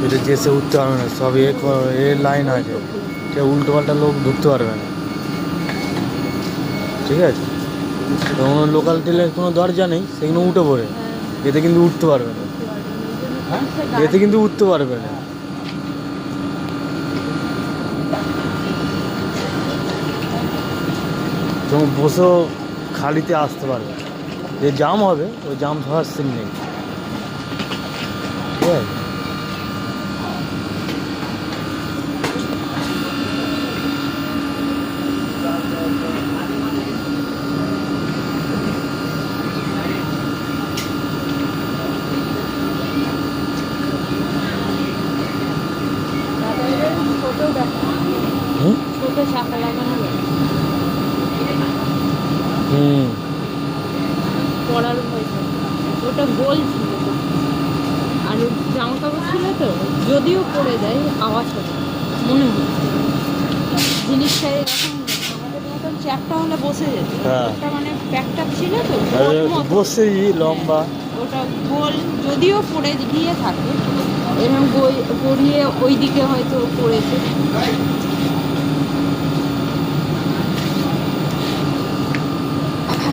এটা যেসে উঠতে পারবে না, সব এর লাইন আছে, কেউ উল্টো পাল্টা লোক ঢুকতে পারবে না, ঠিক আছে? তো কোনো লোকাল ট্রেনের কোনো দরজা নেই, সেগুলো উঠে পড়ে, এতে কিন্তু উঠতে পারবে না, এতে কিন্তু উঠতে পারবে না। তুমি বসেও খালিতে আসতে পারবে, যে জাম হবে ওই জাম ধরার সিন নেই, ঠিক আছে? পড়ার ওটা গোল ছিল আর জামা কাপড় ছিল তো, যদিও পড়ে যায় আওয়াজ হবে মনে হচ্ছে জিনিসটা এরকম আমাদের মতন চ্যাপটা হলে বসে যেত, ওটা মানে প্যাকটা ছিল তো বসেই লম্বা, ওটা গোল যদিও পড়ে গিয়ে থাকে এরকম গড়িয়ে ওই দিকে হয়তো পড়েছে।